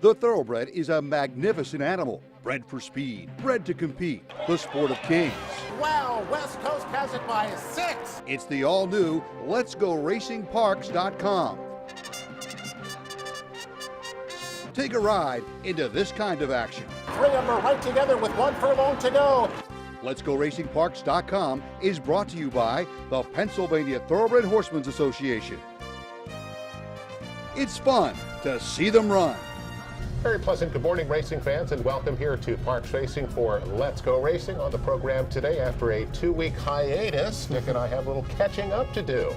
The Thoroughbred is a magnificent animal, bred for speed, bred to compete, the sport of kings. Wow, West Coast has it by 6. It's the all-new LetsGoRacingParks.com. Take a ride into this kind of action. 3 of them are right together with 1 furlong to go. LetsGoRacingParks.com is brought to you by the Pennsylvania Thoroughbred Horsemen's Association. It's fun to see them run. Very pleasant good morning, racing fans, and welcome here to Parks Racing for Let's Go Racing. On the program today, after a 2-week hiatus, Nick and I have a little catching up to do.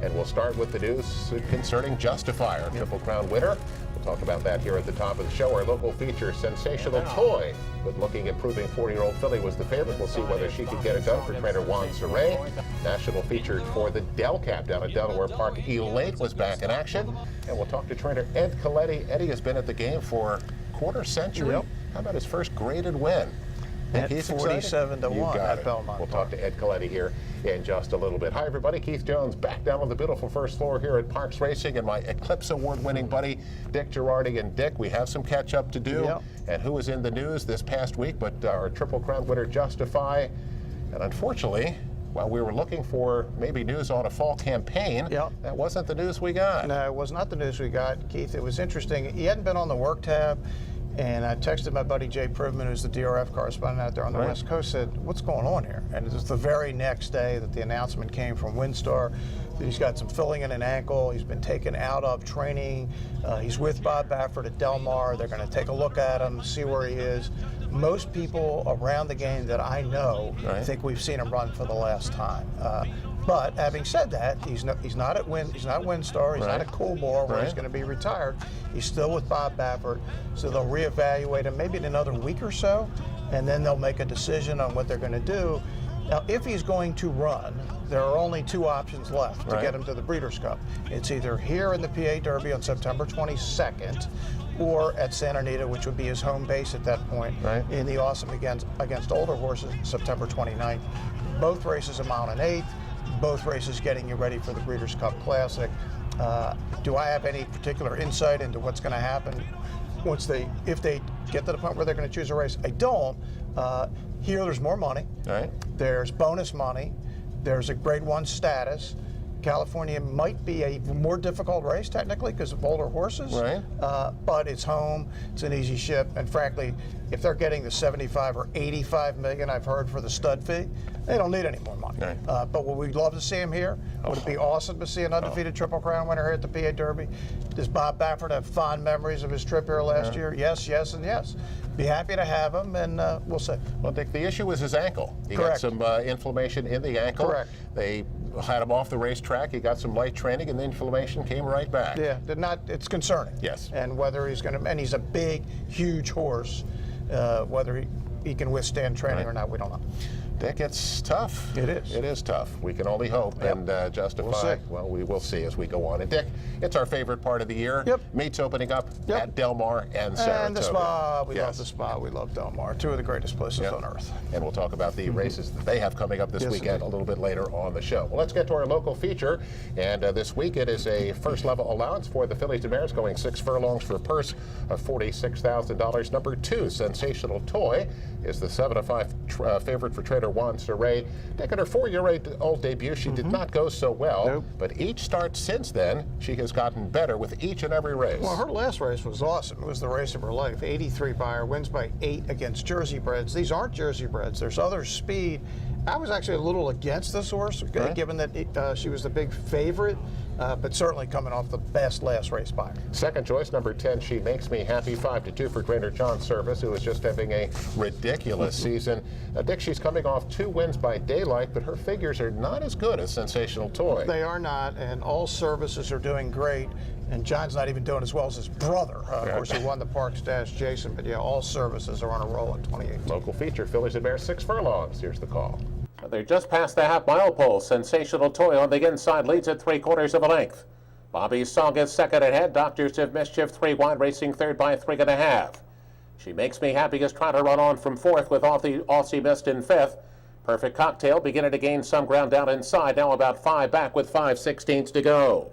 And we'll start with the news concerning Justifier, Triple Crown winner. We'll talk about that here at the top of the show. Our local feature, Sensational Toy. Good-looking, improving 40-year-old filly was the favorite. We'll see whether she could get it done for trainer Juan Saray. National feature for the Del Cap down at Delaware Park. Elate was back in action. And we'll talk to trainer Ed Coletti. Eddie has been at the game for a quarter century. Yep. How about his first graded win? At 47-1 at Belmont. We'll talk to Ed Coletti here in just a little bit. Hi, everybody. Keith Jones back down on the beautiful first floor here at Parks Racing, and my Eclipse Award-winning buddy, Dick Girardi. And Dick, we have some catch-up to do. Yep. And who was in the news this past week but our Triple Crown winner, Justify. And unfortunately, while we were looking for maybe news on a fall campaign, that wasn't the news we got. No, it was not the news we got, Keith. It was interesting. He hadn't been on the work tab. And I texted my buddy Jay Privman, who's the DRF correspondent out there on the West Coast, said, what's going on here? And it was the very next day that the announcement came from WinStar that he's got some filling in an ankle. He's been taken out of training. He's with Bob Baffert at Del Mar. They're going to take a look at him, see where he is. Most people around the game that I know think we've seen him run for the last time. But having said that, he's not at WinStar. He's not at Coolmore where he's going to be retired. He's still with Bob Baffert, so they'll reevaluate him maybe in another week or so, and then they'll make a decision on what they're going to do. Now, if he's going to run, there are only 2 options left to get him to the Breeders' Cup. It's either here in the PA Derby on September 22nd, or at Santa Anita, which would be his home base at that point, in the Awesome against older horses, September 29th. Both races a mile and 1/8. Both races getting you ready for the Breeders' Cup Classic. Do I have any particular insight into what's going to happen if they get to the point where they're going to choose a race? I don't. Here, there's more money. There's bonus money. There's a Grade 1 status. California might be a more difficult race technically because of older horses, but it's home, it's an easy ship, and frankly, if they're getting the 75 or 85 million I've heard for the stud fee, they don't need any more money. But would we love to see him here? Would it be awesome to see an undefeated Triple Crown winner here at the PA Derby? Does Bob Baffert have fond memories of his trip here last year? Yes, yes, and yes. Be happy to have him, and we'll see. Well, Dick, the issue was his ankle. He got some inflammation in the ankle. They had him off the racetrack. He got some light training, and the inflammation came right back. Yeah, it's concerning. Yes. And whether he's going to, and he's a big, huge horse, whether he can withstand training or not, we don't know. Dick, it's tough. It is. It is tough. We can only hope and Justify. Well, we will see as we go on. And Dick, it's our favorite part of the year. Meets opening up at Del Mar and Saratoga. And the Spa. We love the Spa. We love Del Mar. 2 of the greatest places on earth. And we'll talk about the races that they have coming up this weekend a little bit later on the show. Well, let's get to our local feature. And this week it is a first level allowance for the fillies and mares, going 6 furlongs for a purse of $46,000. Number 2, Sensational Toy, is the 7-5 favorite for trainer Juan Saray. Dick, in her 4-year-old debut, she did not go so well, but each start since then, she has gotten better with each and every race. Well, her last race was awesome. It was the race of her life. 83 Buyer, wins by 8 against Jersey Breds. These aren't Jersey Breds. There's other speed. I was actually a little against this horse, given that she was the big favorite, but certainly coming off the best last race by her. Second choice, number 10, She Makes Me Happy, 5-2 for trainer John Service, who is just having a ridiculous season. Dick, she's coming off 2 wins by daylight, but her figures are not as good as Sensational Toy. They are not, and all services are doing great. And John's not even doing as well as his brother. Of course, he won the Parks Dash Jason, but yeah, all services are on a roll in 2018. Local feature, fillies and mares, 6 furlongs. Here's the call. They're just past the half-mile pole. Sensational Toy on the inside leads at 3/4 of a length. Bobby's Song is second ahead. Doctors of Mischief 3 wide, racing third by 3.5. She Makes Me Happy is trying to run on from 4th with Aussie Mist in 5th. Perfect Cocktail beginning to gain some ground down inside. Now about 5 back with 5/16 to go.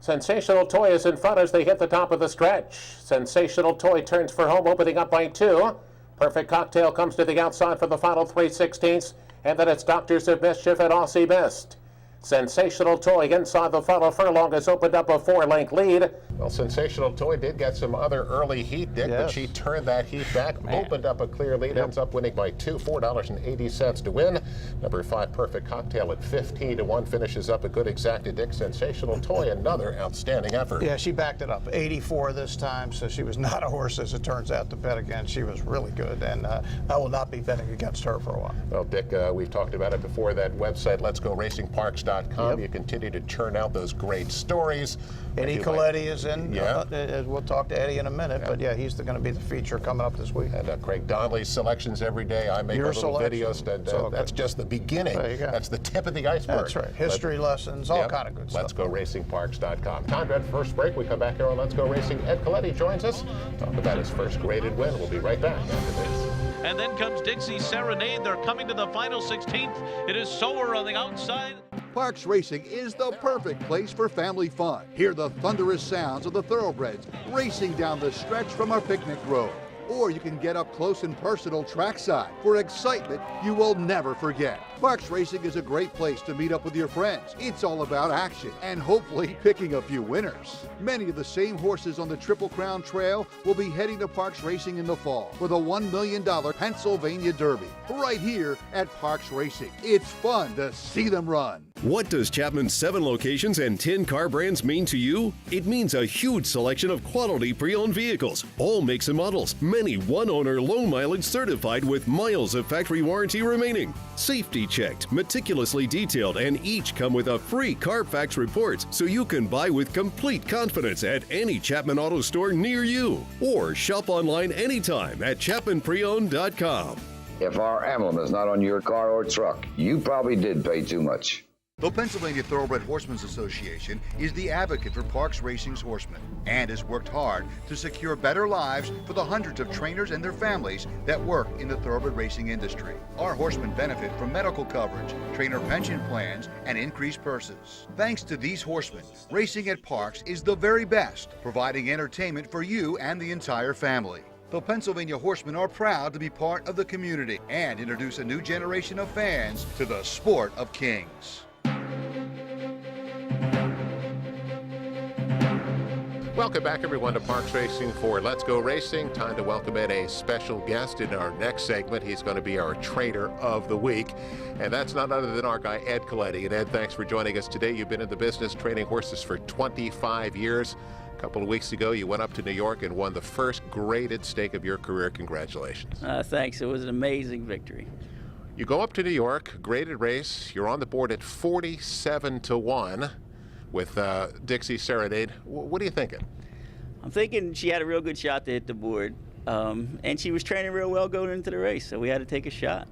Sensational Toy is in front as they hit the top of the stretch. Sensational Toy turns for home, opening up by 2. Perfect Cocktail comes to the outside for the final 3/16, and then it's Doctors of Mischief and Aussie Best. Sensational Toy inside the final furlong has opened up a 4-length lead. Well, Sensational Toy did get some other early heat, Dick, but she turned that heat back, opened up a clear lead, ends up winning by 2, $4.80 to win. Number 5, Perfect Cocktail at 15 to 1 finishes up a good exacted, Dick. Sensational Toy, another outstanding effort. Yeah, she backed it up. 84 this time, so she was not a horse, as it turns out, to bet against. She was really good, and I will not be betting against her for a while. Well, Dick, we've talked about it before. That website, Let'sGoRacingParks.com. You continue to churn out those great stories. Eddie Coletti is in. We'll talk to Eddie in a minute, but yeah, he's going to be the feature coming up this week. And Craig Donnelly's selections every day. I make Your little videos. That's just the beginning. There you go. That's the tip of the iceberg. That's right. History lessons, all kind of good stuff. Let'sGoRacingParks.com. Time for first break. We come back here on Let's Go Racing. Ed Coletti joins us. Talk about his first graded win. We'll be right back after this. And then comes Dixie Serenade. They're coming to the final 16th. It is Sower on the outside. Parks Racing is the perfect place for family fun. Hear the thunderous sounds of the thoroughbreds racing down the stretch from our picnic grove. Or you can get up close and personal trackside for excitement you will never forget. Parks Racing is a great place to meet up with your friends. It's all about action and hopefully picking a few winners. Many of the same horses on the Triple Crown Trail will be heading to Parks Racing in the fall for the $1 million Pennsylvania Derby, right here at Parks Racing. It's fun to see them run. What does Chapman's 7 locations and 10 car brands mean to you? It means a huge selection of quality pre-owned vehicles, all makes and models, many one-owner low-mileage certified with miles of factory warranty remaining. Safety checked, meticulously detailed, and each come with a free Carfax report so you can buy with complete confidence at any Chapman Auto store near you. Or shop online anytime at ChapmanPreowned.com. If our emblem is not on your car or truck, you probably did pay too much. The Pennsylvania Thoroughbred Horsemen's Association is the advocate for Parks Racing's horsemen and has worked hard to secure better lives for the hundreds of trainers and their families that work in the thoroughbred racing industry. Our horsemen benefit from medical coverage, trainer pension plans, and increased purses. Thanks to these horsemen, racing at Parks is the very best, providing entertainment for you and the entire family. The Pennsylvania Horsemen are proud to be part of the community and introduce a new generation of fans to the sport of kings. Welcome back, everyone, to Parks Racing for Let's Go Racing. Time to welcome in a special guest in our next segment. He's going to be our trainer of the week, and that's none other than our guy, Ed Coletti. And Ed, thanks for joining us today. You've been in the business training horses for 25 years. A couple of weeks ago, you went up to New York and won the first graded stake of your career. Congratulations. Thanks. It was an amazing victory. You go up to New York, graded race. You're on the board at 47 to 1. With Dixie Serenade. What are you thinking? I'm thinking she had a real good shot to hit the board, and she was training real well going into the race, so we had to take a shot.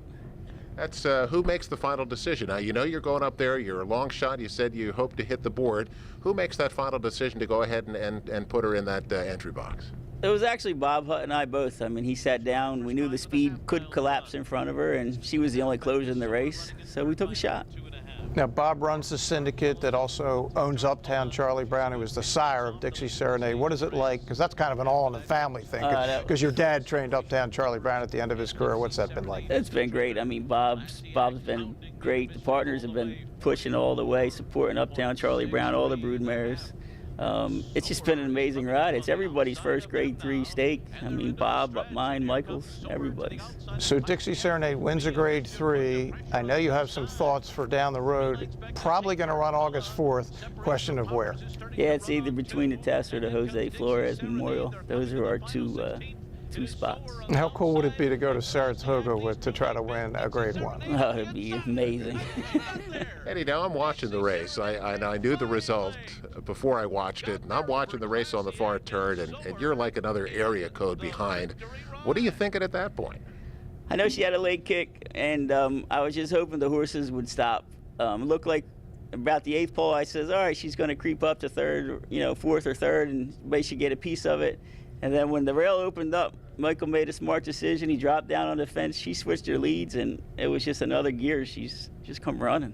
That's who makes the final decision. Now, you know you're going up there, you're a long shot, you said you hope to hit the board. Who makes that final decision to go ahead and put her in that entry box? It was actually Bob Hutt and I both. I mean, he sat down, we knew the speed could collapse in front of her, and she was the only closer in the race, so we took a shot. Now, Bob runs the syndicate that also owns Uptown Charlie Brown, who was the sire of Dixie Serenade. What is it like? Because that's kind of an all-in-the-family thing. Because your dad trained Uptown Charlie Brown at the end of his career. What's that been like? It's been great. I mean, Bob's been great. The partners have been pushing all the way, supporting Uptown Charlie Brown, all the brood mares. It's just been an amazing ride. It's everybody's first grade 3 stake. I mean, Bob, mine, Michael's, everybody's. So Dixie Serenade wins a grade 3. I know you have some thoughts for down the road. Probably going to run August 4th. Question of where? Yeah, it's either between the Test or the Jose Flores Memorial. Those are our two spots. How cool would it be to go to Saratoga to try to win a grade 1? Oh, it'd be amazing. Eddie, now I'm watching the race. I knew the result before I watched it, and I'm watching the race on the far turn, and you're like another area code behind. What are you thinking at that point? I know she had a late kick, and I was just hoping the horses would stop. It looked like about the 8th pole, I says, all right, she's going to creep up to 3rd, 4th or 3rd, and maybe she get a piece of it. And then when the rail opened up, Michael made a smart decision. He dropped down on the fence. She switched her leads, and it was just another gear. She's just come running.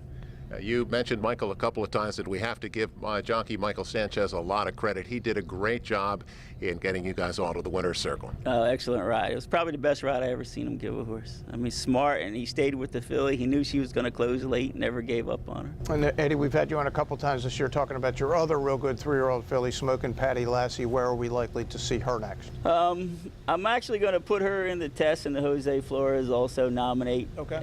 You mentioned Michael a couple of times, that we have to give jockey Michael Sanchez a lot of credit. He did a great job in getting you guys all to the winner's circle. Oh, excellent ride. It was probably the best ride I ever seen him give a horse. I mean, smart, and he stayed with the filly. He knew she was going to close late, never gave up on her. And Eddie, we've had you on a couple times this year talking about your other real good 3-year-old filly, Smokin' Patty Lassie. Where are we likely to see her next? I'm actually going to put her in the test, and the Jose Flores also nominate. Okay.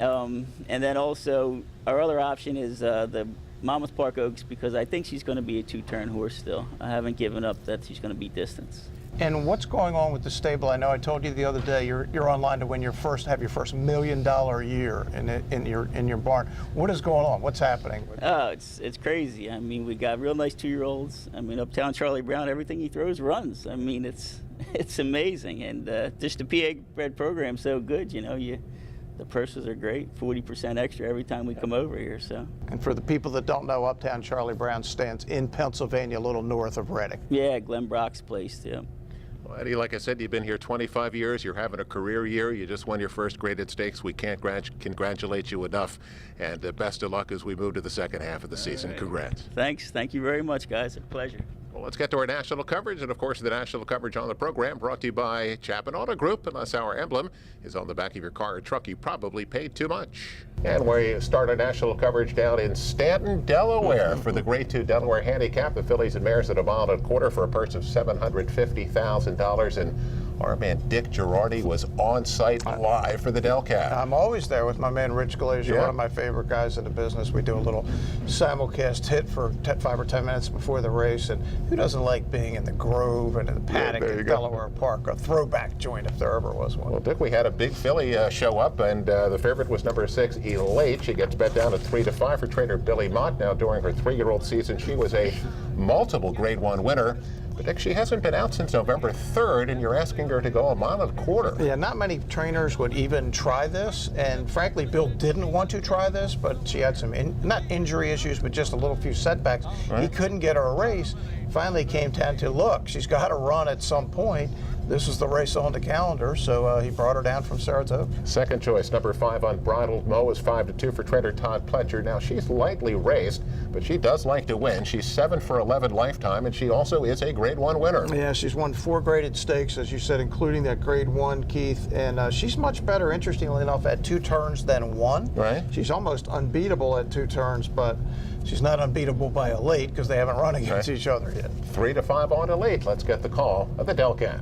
And then also our other option is the Monmouth Park Oaks, because I think she's going to be a 2-turn horse still. I haven't given up that she's going to beat distance. And what's going on with the stable? I know I told you the other day you're online to win your first $1 million year in your barn. What is going on? What's happening? Oh, it's crazy. I mean, we got real nice 2-year-olds. I mean, Uptown Charlie Brown, everything he throws runs. I mean, it's amazing, and just the PA bred program's so good. You know, the purses are great, 40% extra every time we come over here. So. And for the people that don't know, Uptown Charlie Brown stands in Pennsylvania, a little north of Reading. Yeah, Glenn Brock's place, yeah. Well, Eddie, like I said, you've been here 25 years. You're having a career year. You just won your first graded stakes. We can't congratulate you enough. And best of luck as we move to the second half of the season. Congrats. Thanks. Thank you very much, guys. A pleasure. Well, let's get to our national coverage. And, of course, the national coverage on the program brought to you by Chapin Auto Group. Unless our emblem is on the back of your car or truck, you probably paid too much. And we start our national coverage down in Stanton, Delaware for the Grade 2 Delaware Handicap. The fillies and mares at a mile and a quarter for a purse of $750,000. And our man Dick Girardi was on site live for the Del Cap. I'm always there with my man Rich Glazier, one of my favorite guys in the business. We do a little simulcast hit for 5 or 10 minutes before the race. And who doesn't like being in the Grove and in the paddock at Delaware Park? A throwback joint if there ever was one. Well, Dick, we had a big filly show up, and the favorite was number 6, Elate. She gets bet down at 3-5 for trainer Billy Mott. Now, during her 3-year-old season, she was a multiple Grade 1 winner. But Dick, she hasn't been out since November 3rd, and you're asking her to go a mile and a quarter. Yeah, not many trainers would even try this, and frankly, Bill didn't want to try this, but she had some, not injury issues, but just a little few setbacks. Right. He couldn't get her a race. Finally came down to, look, she's got to run at some point. This is the race on the calendar, so he brought her down from Saratoga. Second choice, number 5, Unbridled Mo, is 5-2 for trainer Todd Pletcher. Now, she's lightly raced, but she does like to win. She's 7 for 11 lifetime, and she also is a Grade 1 winner. Yeah, she's won 4 graded stakes, as you said, including that Grade 1, Keith. And she's much better, interestingly enough, at 2 turns than 1. Right. She's almost unbeatable at 2 turns, but she's not unbeatable by Elate because they haven't run against each other yet. 3-5 on Elate. Let's get the call of the Del Cap.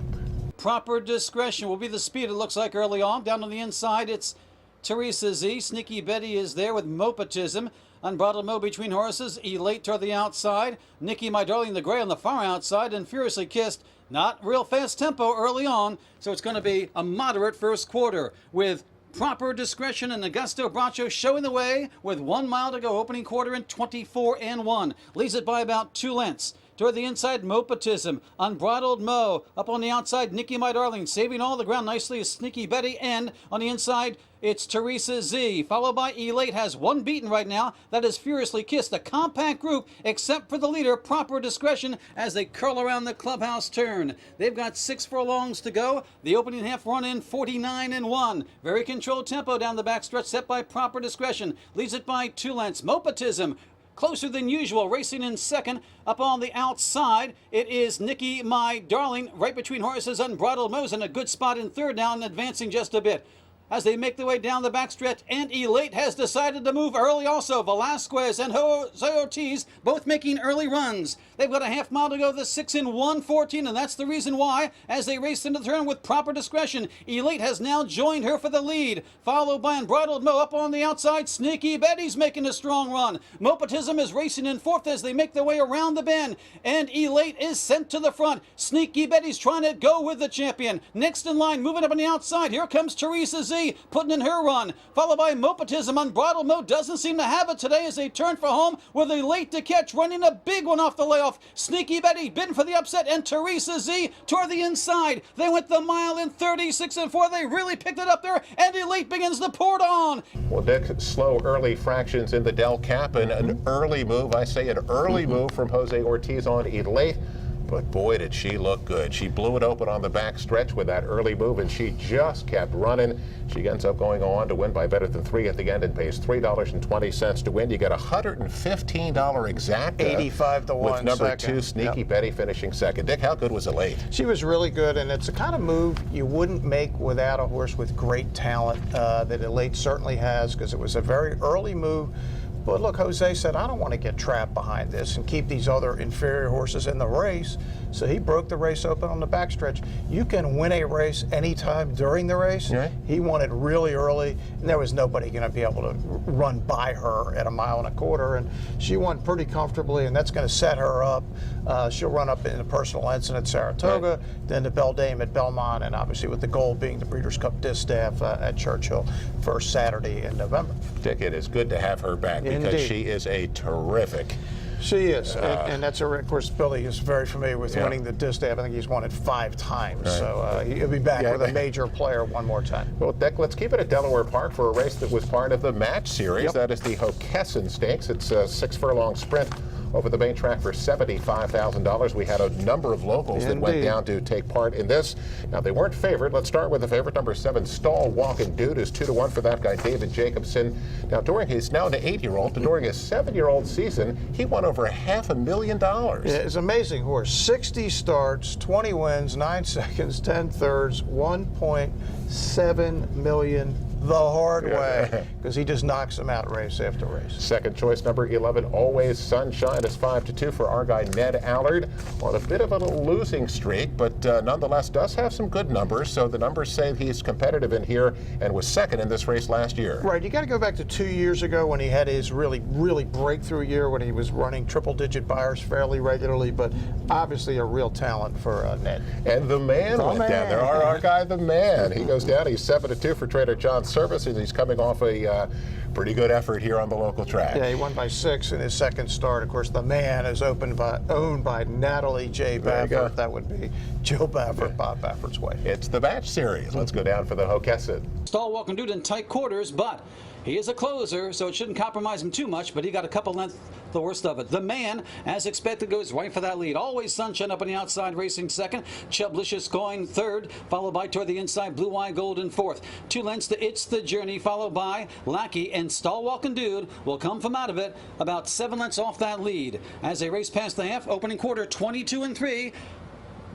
Proper discretion will be the speed, it looks like, early on. Down on the inside, it's Teresa Z. Sneaky Betty is there with Mopatism. Unbridled Mo between horses. Elate toward the outside. Nikki, My Darling, the gray on the far outside. And Furiously Kissed. Not real fast tempo early on, so it's going to be a moderate first quarter with Proper Discretion and Augusto Bracho showing the way with 1 mile to go. Opening quarter in 24-1. Leads it by about 2 lengths. Toward the inside, Mopatism. Unbridled Mo. Up on the outside, Nikki, My Darling. Saving all the ground nicely is Sneaky Betty. And on the inside, it's Teresa Z. Followed by Elate. Has 1 beaten right now. That is Furiously Kissed. A compact group, except for the leader, Proper Discretion, as they curl around the clubhouse turn. They've got 6 furlongs to go. The opening half run in 49-1. Very controlled tempo down the backstretch, set by Proper Discretion. Leads it by 2 lengths. Mopatism. Closer than usual, racing in second. Up on the outside, it is Nikki, My Darling, right between horses. Unbridled Mo's in a good spot in third now and advancing just a bit. As they make their way down the backstretch, and Elate has decided to move early also. Velasquez and Jose Ortiz both making early runs. They've got a half mile to go, the 6 in 1:14, and that's the reason why, as they race into the turn with Proper Discretion, Elate has now joined her for the lead, followed by Unbridled Mo. Up on the outside, Sneaky Betty's making a strong run. Mopatism is racing in fourth as they make their way around the bend, and Elate is sent to the front. Sneaky Betty's trying to go with the champion. Next in line, moving up on the outside, here comes Teresa Z. Putting in her run, followed by Mopatism. Unbridled Mo doesn't seem to have it today as they turn for home with Elate to catch, running a big one off the layoff. Sneaky Betty bidding for the upset, and Teresa Z toward the inside. They went the mile in 36-4. They really picked it up there, and Elate begins to pour it on. Well, Dick, slow early fractions in the Del Cap, and an early move, I say an early move from Jose Ortiz on Elate. But boy, did she look good. She blew it open on the back stretch with that early move, and she just kept running. She ends up going on to win by better than 3 at the end and pays $3.20 to win. You get $115 exacta. 85 to 1. With number second. 2, Sneaky Betty, finishing second. Dick, how good was it late? She was really good, and it's the kind of move you wouldn't make without a horse with great talent that Elate certainly has, because it was a very early move. But look, Jose said, I don't want to get trapped behind this and keep these other inferior horses in the race. So he broke the race open on the backstretch. You can win a race anytime during the race. Right. He won it really early, and there was nobody going to be able to run by her at 1.25 miles. And she won pretty comfortably, and that's going to set her up. She'll run up in the personal ensign at Saratoga, then the Beldame at Belmont, and obviously with the goal being the Breeders' Cup Distaff at Churchill first Saturday in November. Dick, it is good to have her back because she is a terrific. She is, and that's of course, Billy is very familiar with winning the Distaff. I think he's won it 5 times, right. So he'll be back with a major player one more time. Well, Dick, let's keep it at Delaware Park for a race that was part of the match series. That is the Hockessin Stakes. It's a 6-furlong sprint over the main track for $75,000. We had a number of locals that went down to take part in this. Now, they weren't favored. Let's start with the favorite, number 7, Stall Walking Dude, is 2-1 for that guy, David Jacobson. Now, he's now an 8-year-old, but during his 7-year-old season, he won over $500,000. Yeah, it's an amazing horse. 60 starts, 20 wins, 9 seconds, 10 thirds, $1.7 million the hard way, because he just knocks them out race after race. Second choice, number 11, Always Sunshine, is 5-2 for our guy Ned Allard, on a bit of a losing streak, but nonetheless does have some good numbers. So the numbers say he's competitive in here and was second in this race last year. Right. You got to go back to 2 years ago when he had his really breakthrough year, when he was running triple-digit buyers fairly regularly, but obviously a real talent for Ned. And the man went down there. Our guy, the man. He goes down. He's 7-2 for Trader John's Service, and he's coming off a pretty good effort here on the local track. Yeah, he won by 6 in his second start. Of course, the man is owned by Natalie J. Baffert. That would be Joe Baffert, Bob Baffert's wife. It's the match series. Let's go down for the Hockessin. Stall Walking Dude in tight quarters, but he is a closer, so it shouldn't compromise him too much, but he got a couple lengths the worst of it. The man, as expected, goes right for that lead. Always Sunshine up on the outside, racing second. Chublicious going third, followed by toward the inside, Blue Eye Gold in fourth. 2 lengths to It's the Journey, followed by Lackey, and Stall Walking Dude will come from out of it about 7 lengths off that lead. As they race past the half, opening quarter 22-3.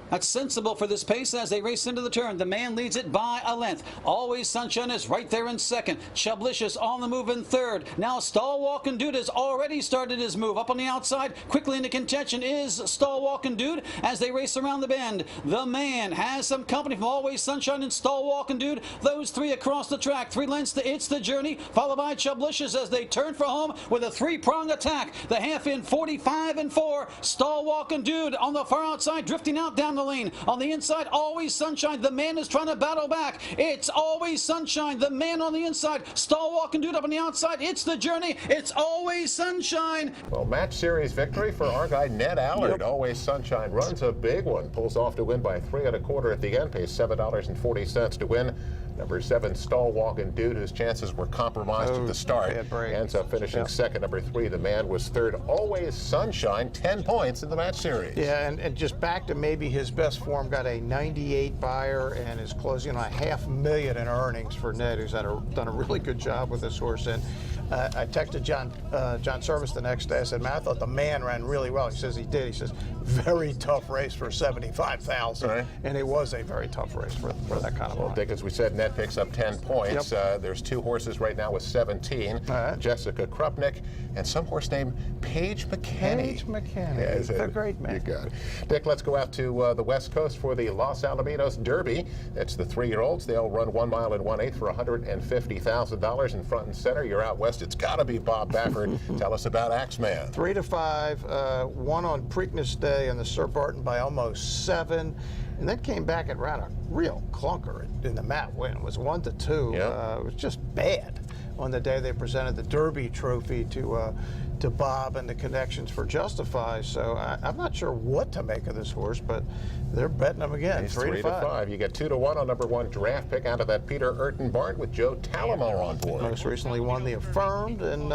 That's sensible for this pace as they race into the turn. The man leads it by a length. Always Sunshine is right there in second. Chublicious on the move in third. Now Stall Walking Dude has already started his move. Up on the outside, quickly into contention is Stall Walking Dude as they race around the bend. The man has some company from Always Sunshine and Stall Walking Dude. Those 3 across the track. 3 lengths to It's the Journey, followed by Chublicious as they turn for home with a 3-prong attack. The half in 45-4. Stall Walking Dude on the far outside, drifting out down the lane. On the inside, Always Sunshine. The man is trying to battle back. It's Always Sunshine. The man on the inside. Stall Walking Dude up on the outside. It's the Journey. It's Always Sunshine. Well, match series victory for our guy Ned Allard. Always Sunshine runs a big one. Pulls off to win by 3 1/4 at the end. Pays $7.40 to win. Number 7, Stall Walking Dude, whose chances were compromised at the start, ends up finishing second. Number 3, the man, was third. Always Sunshine, 10 points in the match series. Yeah, and just back to maybe his best form, got a 98 buyer and is closing on $500,000 in earnings for Ned, who's done a really good job with this horse. And I texted John Service the next day. I said, man, I thought the man ran really well. He says he did. He says, very tough race for $75,000. Right. And it was a very tough race for that kind of run. Dick, as we said, Ned picks up 10 points. There's 2 horses right now with 17. Jessica Krupnik and some horse named Paige McKinney. Paige McKinney. Yeah, a great man. You got it. Dick, let's go out to the West Coast for the Los Alamitos Derby. It's the 3-year-olds. They'll run 1 mile and 1/8 for $150,000 in front and center. You're out west. It's got to be Bob Baffert. Tell us about Axeman. 3-5, won on Preakness Day and the Sir Barton by almost 7, and then came back and ran a real clunker in the Matt win. It was 1-2. It was just bad on the day they presented the Derby trophy to Bob and the connections for Justify. So I'm not sure what to make of this horse, but they're betting him again. 3-5. You get 2-1 on number 1 draft pick out of that Peter Urton barn with Joe Talamo on board. Most recently won the Affirmed, and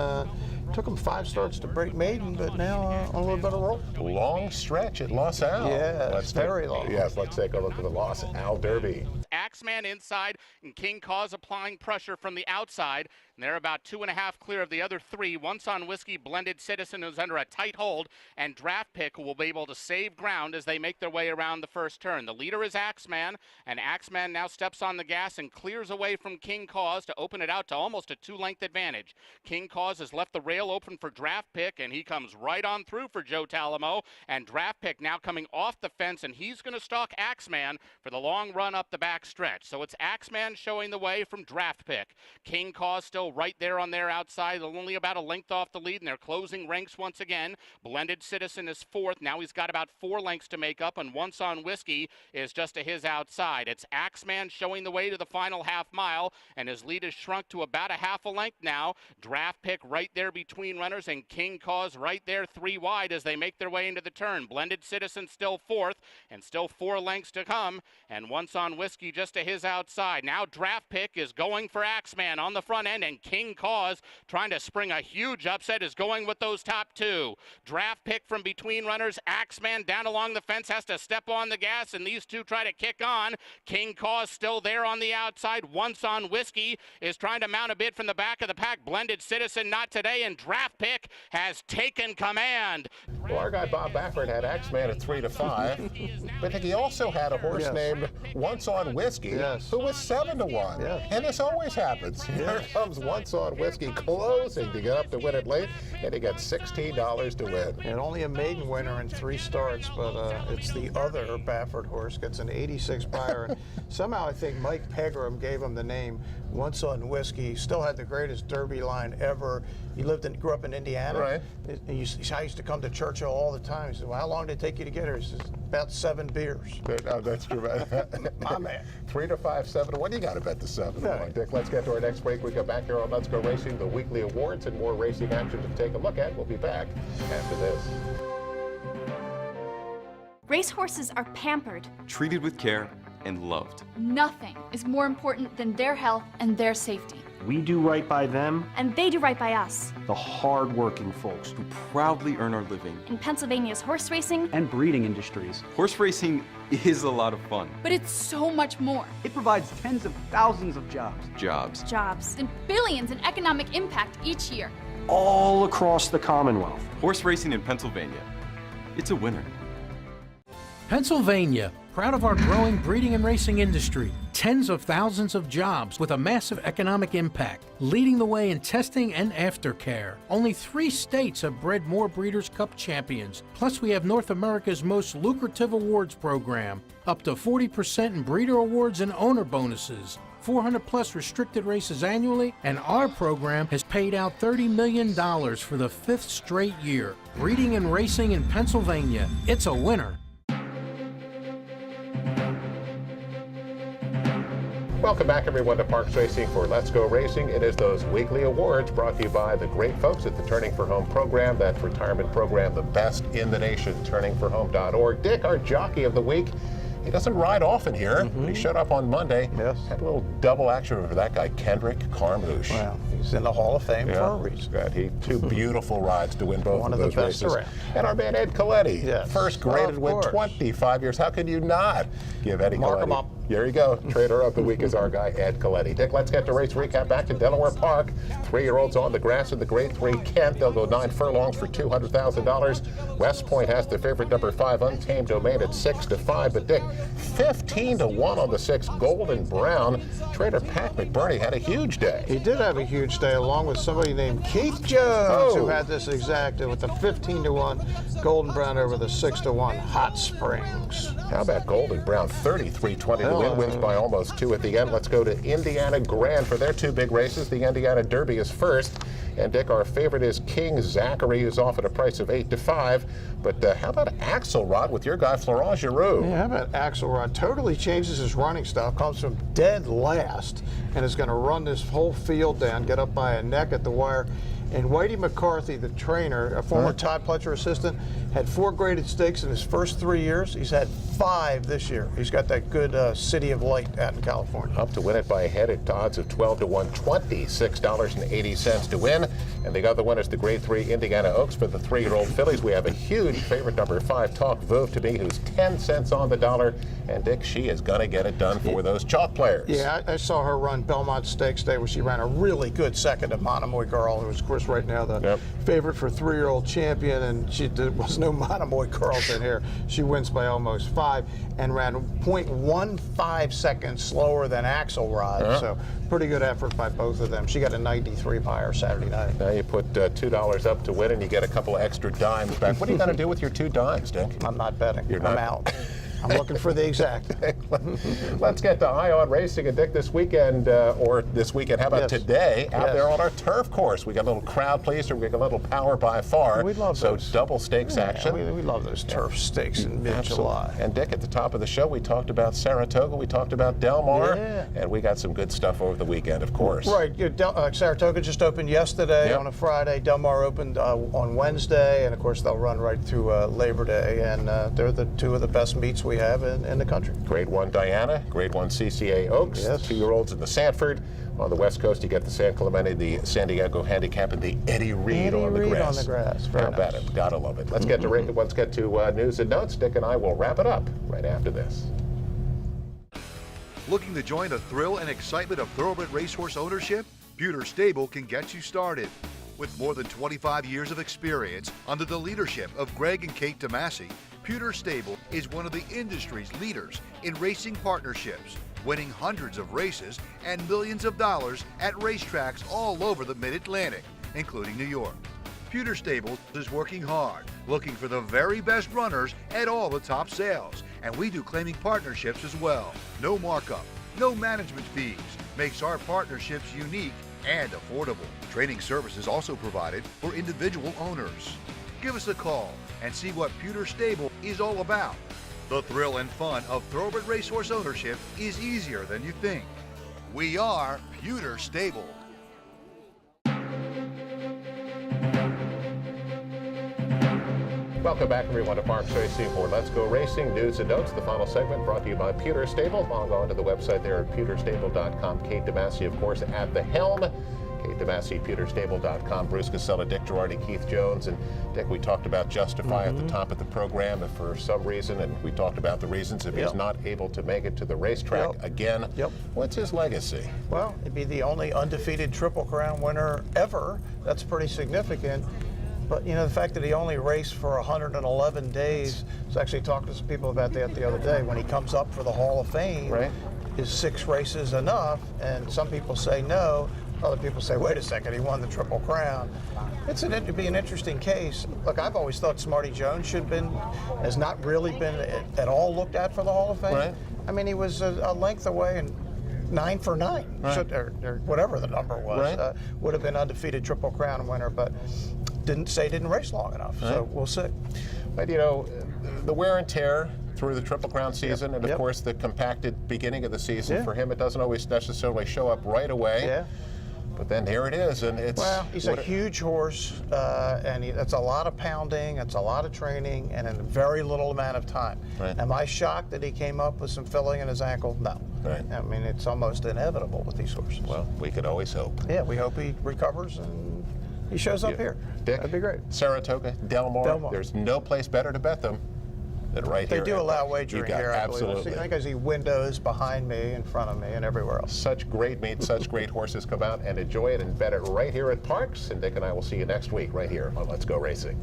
Took him 5 starts to break maiden, but now on a little bit of roll. Long stretch at Los Al. Yeah, very long. Yes, let's take a look at the Los Al Derby. Axeman inside and King Cause applying pressure from the outside. And they're about 2.5 clear of the other 3. Once on Whiskey, Blended Citizen is under a tight hold, and Draft Pick will be able to save ground as they make their way around the first turn. The leader is Axeman, and Axeman now steps on the gas and clears away from King Cause to open it out to almost a 2-length advantage. King Cause has left the rail open for Draft Pick, and he comes right on through for Joe Talamo. And Draft Pick now coming off the fence, and he's going to stalk Axeman for the long run up the back stretch. So it's Axeman showing the way from Draft Pick. King Cause still right there on their outside, only about a length off the lead, and they're closing ranks once again. Blended Citizen is 4th. Now he's got about 4 lengths to make up, and Once on Whiskey is just to his outside. It's Axeman showing the way to the final half mile, and his lead is shrunk to about a half a length now. Draft Pick right there between runners, and King Cause right there 3 wide as they make their way into the turn. Blended Citizen still 4th, and still 4 lengths to come, and Once on Whiskey just to his outside. Now Draft Pick is going for Axeman on the front end, and King Cause, trying to spring a huge upset, is going with those top 2. Draft Pick from between runners. Axeman down along the fence has to step on the gas, and these two try to kick on. King Cause still there on the outside. Once on Whiskey is trying to mount a bid from the back of the pack. Blended Citizen not today, and Draft Pick has taken command. Well, our guy Bob Baffert had Axeman at 3 to 5, but I think he also had a horse named Once on Whiskey, who was 7 to 1. And this always happens. Here comes Once on Whiskey closing to get up to win it late, and he got $16 to win. And only a maiden winner in 3 starts, but it's the other Baffert horse, gets an 86 buyer. And somehow I think Mike Pegram gave him the name Once on Whiskey. Still had the greatest Derby line ever. He grew up in Indiana. Right. I used to come to Churchill all the time. He said, well, how long did it take you to get here? He says, about 7 beers. No, that's true. My man. 3 to 5, 7 to 1. You got to bet the 7 to 1. Dick, let's get to our next break. We come back here on Let's Go Racing, the weekly awards and more racing action to take a look at. We'll be back after this. Racehorses are pampered, treated with care, and loved. Nothing is more important than their health and their safety. We do right by them, and they do right by us. the hard-working folks who proudly earn our living in Pennsylvania's horse racing and breeding industries. Horse racing is a lot of fun. But it's so much more. It provides tens of thousands of jobs. Jobs, and billions in economic impact each year. All across the Commonwealth. Horse racing in Pennsylvania. It's a winner. Pennsylvania, proud of our growing breeding and racing industry. Tens of thousands of jobs with a massive economic impact. Leading the way in testing and aftercare. Only 3 states have bred more Breeders' Cup champions. Plus, we have North America's most lucrative awards program. Up to 40% in breeder awards and owner bonuses. 400 plus restricted races annually, and our program has paid out $30 million for the 5th straight year. Breeding and racing in Pennsylvania. It's a winner. Welcome back, everyone, to Parks Racing for Let's Go Racing. It is those weekly awards brought to you by the great folks at the Turning for Home program, that retirement program, the best in the nation, turningforhome.org. Dick, our jockey of the week, he doesn't ride often here. He showed up on Monday. Yes. Had a little double action for that guy, Kendrick Carmouche. Well, he's in the Hall of Fame for a reason. He 2 beautiful rides to win both One of of those the best races. around. And our man Ed Coletti, first graded Of win course. 25 years. How can you not give Eddie Mark him Coletti? up. There you go. Trader of the week is our guy, Ed Coletti. Dick, let's get to race recap back to Delaware Park. 3-year-olds on the grass in the Grade 3 Kent. They'll go 9 furlongs for $200,000. West Point has the favorite, number 5, Untamed Domain, at 6 to 5. But Dick, 15 to 1 on the 6, Golden Brown. Trader Pat McBurney had a huge day. He did have a huge day, along with somebody named Keith Jones, who had this exact with the 15 to 1 Golden Brown over the 6 to 1 Hot Springs. How about Golden Brown? 33-20 to win, wins by almost 2 at the end. Let's go to Indiana Grand for their 2 big races. The Indiana Derby is first. And Dick, our favorite is King Zachary, who's off at a price of 8 to 5. But how about Axelrod with your guy, Florent Giroux? Yeah, how about Axelrod? Totally changes his running style, comes from dead last, and is going to run this whole field down, get up by a neck at the wire. And Whitey McCarthy, the trainer, a former Todd Pletcher assistant, had 4 graded stakes in his first 3 years. He's had 5 this year. He's got that good City of Light out in California. Up to win it by a head at odds of 12 to 1, $26.80 to win. And the other one is the Grade 3 Indiana Oaks for the 3-year-old fillies. We have a huge favorite, number 5, Talk Vove to Me, who's 10 cents on the dollar. And Dick, she is going to get it done for those chalk players. Yeah, I saw her run Belmont Stakes Day, where she ran a really good second to Monomoy Girl, who is, of course, right now the favorite for 3-year-old champion. And there was no Monomoy Girls in here. She wins by almost 5 and ran 0.15 seconds slower than Axelrod. So pretty good effort by both of them. She got a 93 by her Saturday night. Now you put $2 up to win, and you get a couple of extra dimes back. What are you going to do with your 2 dimes, Dick? I'm not betting. I'm out. I'm looking for the exact. Let's get to High On Racing. And Dick, this weekend, how about today, out there on our turf course? We got a little crowd pleaser, we got a little power by far. We love those. So double stakes action. We love those turf stakes in mid-July. And Dick, at the top of the show, we talked about Saratoga, we talked about Del Mar, and we got some good stuff over the weekend, of course. Right. Saratoga just opened yesterday on a Friday. Del Mar opened on Wednesday, and of course they'll run right through Labor Day, and they're the 2 of the best meets we have in the country. Grade 1 Diana, Grade 1 CCA Oaks, 2-year-olds in the Sanford. On the West Coast, you get the San Clemente, the San Diego Handicap, and the Eddie Reed on the grass. How about it? Gotta love it. Let's get to let's get to news and notes. Dick and I will wrap it up right after this. Looking to join the thrill and excitement of thoroughbred racehorse ownership? Pewter Stable can get you started. With more than 25 years of experience under the leadership of Greg and Kate DeMasi, Pewter Stable is one of the industry's leaders in racing partnerships, winning hundreds of races and millions of dollars at racetracks all over the Mid-Atlantic, including New York. Pewter Stable is working hard, looking for the very best runners at all the top sales, and we do claiming partnerships as well. No markup, no management fees, makes our partnerships unique and affordable. Training services also provided for individual owners. Give us a call and see what Pewter Stable is all about. The thrill and fun of thoroughbred racehorse ownership is easier than you think. We are Pewter Stable. Welcome back, everyone, to Parks Racing for Let's Go Racing News and Notes. The final segment brought to you by Pewter Stable. Log on to the website there at pewterstable.com. Kate DeMasi, of course, at the helm. Kate DeMasi, pewterstable.com. Bruce Casella, Dick Girardi, Keith Jones. And Dick, we talked about Justify at the top of the program if for some reason, and we talked about the reasons if he's not able to make it to the racetrack again. What's his legacy? Well, it'd be the only undefeated Triple Crown winner ever. That's pretty significant. But, you know, the fact that he only raced for 111 days, I was actually talking to some people about that the other day. When he comes up for the Hall of Fame, is 6 races enough? And some people say no. Other people say, wait a second, he won the Triple Crown. It'd be an interesting case. Look, I've always thought Smarty Jones has not really been at all looked at for the Hall of Fame. I mean, he was a length away and 9 for 9, or whatever the number was. Would have been undefeated Triple Crown winner, but didn't race long enough. So we'll see. But you know, the wear and tear through the Triple Crown season, and of course the compacted beginning of the season for him, it doesn't always necessarily show up right away. But then here it is, and it's... Well, he's a huge horse, and that's a lot of pounding, it's a lot of training, and in a very little amount of time. Am I shocked that he came up with some filling in his ankle? No. I mean, it's almost inevitable with these horses. Well, we could always hope. Yeah, we hope he recovers and he shows up here. Dick, that'd be great. Saratoga, Del Mar, there's no place better to bet them than right here. They do allow wagering here, absolutely. I think I see windows behind me, in front of me, and everywhere else. Such great meat, such great horses. Come out and enjoy it and bet it right here at Parks. And Dick and I will see you next week right here on Let's Go Racing.